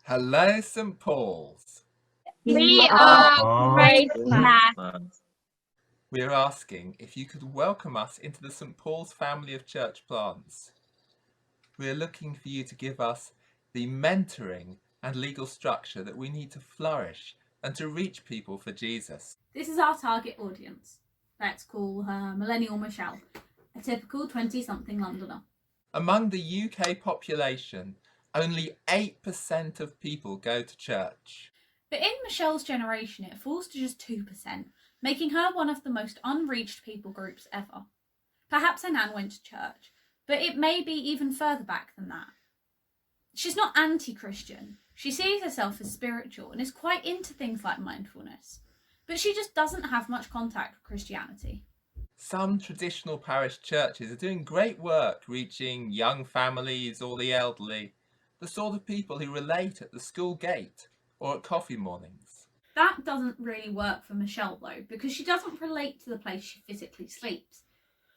Hello, St. Paul's. We are Gracemass. Gracemass. We are asking if you could welcome us into the St. Paul's family of church plants. We are looking for you to give us the mentoring and legal structure that we need to flourish and to reach people for Jesus. This is our target audience. Let's call her Millennial Michelle, a typical 20-something Londoner. Among the UK population, only 8% of people go to church. But in Michelle's generation, it falls to just 2%, making her one of the most unreached people groups ever. Perhaps her nan went to church, but it may be even further back than that. She's not anti-Christian. She sees herself as spiritual and is quite into things like mindfulness, but she just doesn't have much contact with Christianity. Some traditional parish churches are doing great work reaching young families or the elderly, the sort of people who relate at the school gate or at coffee mornings. That doesn't really work for Michelle though, because she doesn't relate to the place she physically sleeps.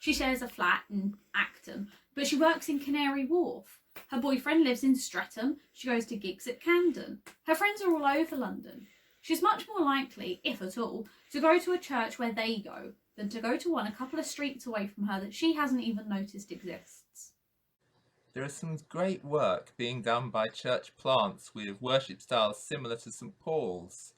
She shares a flat in Acton, but she works in Canary Wharf. Her boyfriend lives in Streatham. She goes to gigs at Camden. Her friends are all over London. She's much more likely, if at all, to go to a church where they go than to go to one a couple of streets away from her that she hasn't even noticed exists. There is some great work being done by church plants with worship styles similar to St. Paul's.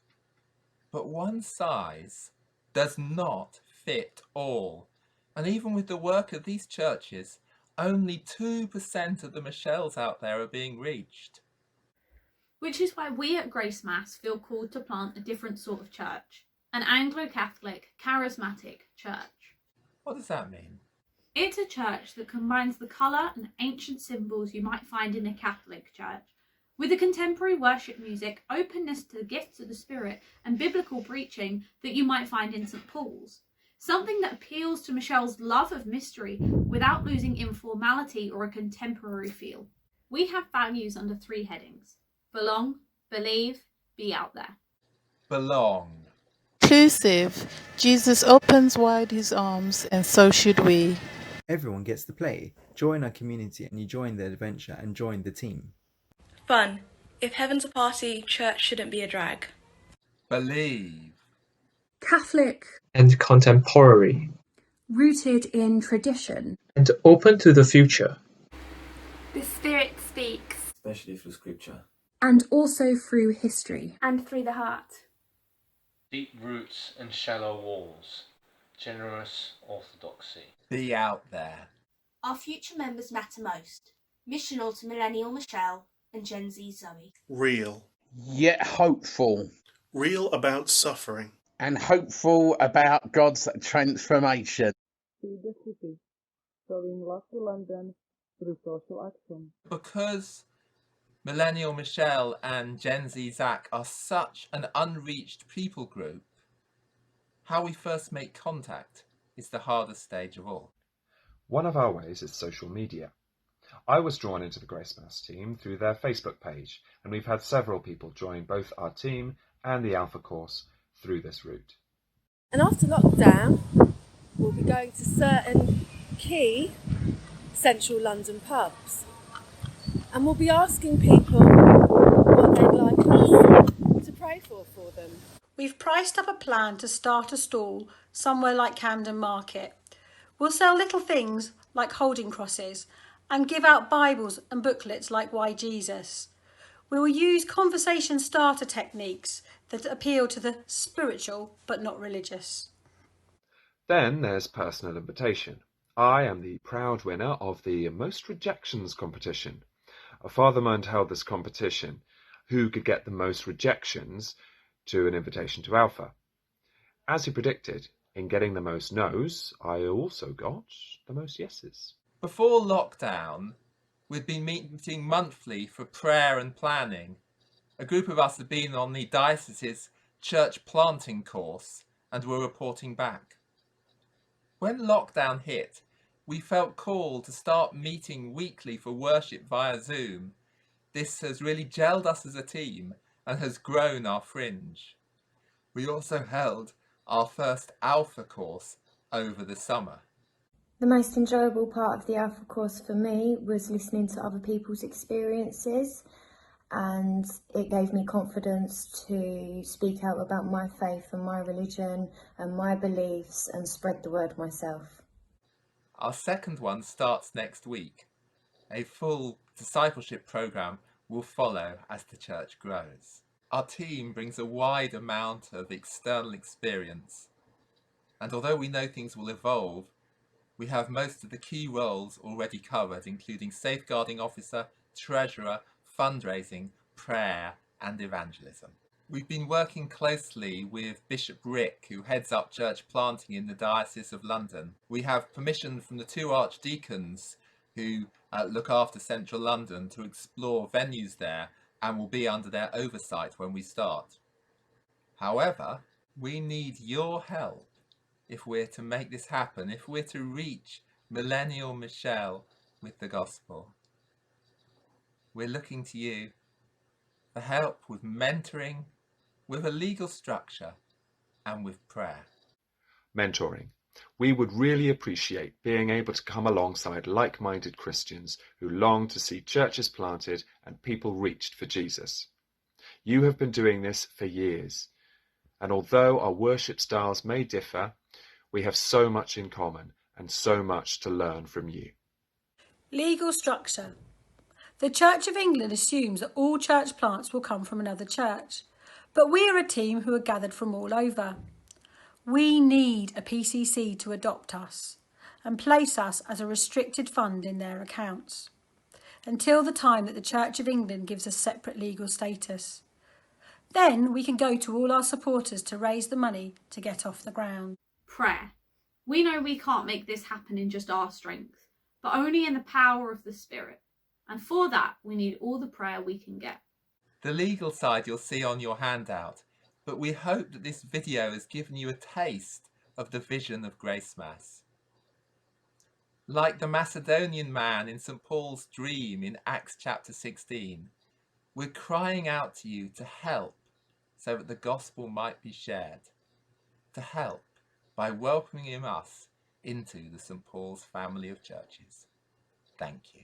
But one size does not fit all. And even with the work of these churches, only 2% of the Michelles out there are being reached. Which is why we at Gracemass feel called to plant a different sort of church, an Anglo-Catholic, charismatic church. What does that mean? It's a church that combines the colour and ancient symbols you might find in a Catholic church with the contemporary worship music, openness to the gifts of the Spirit and biblical preaching that you might find in St. Paul's. Something that appeals to Michelle's love of mystery without losing informality or a contemporary feel. We have values under 3 headings: belong, believe, be out there. Belong. Inclusive. Jesus opens wide his arms, and so should we. Everyone gets to play. Join our community and you join the adventure and join the team. Fun. If heaven's a party, church shouldn't be a drag. Believe. Catholic. And contemporary. Rooted in tradition. And open to the future. The Spirit speaks. Especially through scripture. And also through history. And through the heart. Deep roots and shallow walls. Generous orthodoxy. Be out there. Our future members matter most. Missional to Millennial Michelle and Gen Z Zoe. Real. Yet hopeful. Real about suffering. And hopeful about God's transformation. See the city, showing love to London through social action. Because Millennial Michelle and Gen Z Zach are such an unreached people group, how we first make contact is the hardest stage of all. One of our ways is social media. I was drawn into the Gracemass team through their Facebook page, and we've had several people join both our team and the Alpha course through this route. And after lockdown, we'll be going to certain key central London pubs. And we'll be asking people what they'd like us to pray for them. We've priced up a plan to start a stall somewhere like Camden Market. We'll sell little things like holding crosses and give out Bibles and booklets like Why Jesus. We will use conversation starter techniques that appeal to the spiritual but not religious. Then there's personal invitation. I am the proud winner of the Most Rejections competition. A father-mind held this competition. Who could get the most rejections to an invitation to Alpha? As he predicted, in getting the most no's, I also got the most yeses. Before lockdown, we'd been meeting monthly for prayer and planning. A group of us had been on the diocese's church planting course and were reporting back. When lockdown hit, we felt called to start meeting weekly for worship via Zoom. This has really gelled us as a team and has grown our fringe. We also held our first Alpha course over the summer. The most enjoyable part of the Alpha course for me was listening to other people's experiences and it gave me confidence to speak out about my faith and my religion and my beliefs and spread the word myself. Our second one starts next week. A full discipleship programme will follow as the church grows. Our team brings a wide amount of external experience, and although we know things will evolve, we have most of the key roles already covered, including safeguarding officer, treasurer, fundraising, prayer and evangelism. We've been working closely with Bishop Rick, who heads up church planting in the Diocese of London. We have permission from the 2 archdeacons who look after central London to explore venues there and will be under their oversight when we start. However, we need your help if we're to make this happen, if we're to reach Millennial Michelle with the gospel. We're looking to you for help with mentoring, with a legal structure, and with prayer. Mentoring. We would really appreciate being able to come alongside like-minded Christians who long to see churches planted and people reached for Jesus. You have been doing this for years, and although our worship styles may differ, we have so much in common and so much to learn from you. Legal structure. The Church of England assumes that all church plants will come from another church, but we are a team who are gathered from all over. We need a PCC to adopt us and place us as a restricted fund in their accounts until the time that the Church of England gives us separate legal status. Then we can go to all our supporters to raise the money to get off the ground. Prayer. We know we can't make this happen in just our strength, but only in the power of the Spirit. And for that, we need all the prayer we can get. The legal side you'll see on your handout, but we hope that this video has given you a taste of the vision of Gracemass. Like the Macedonian man in St. Paul's dream in Acts chapter 16, we're crying out to you to help so that the gospel might be shared, to help by welcoming us into the St. Paul's family of churches. Thank you.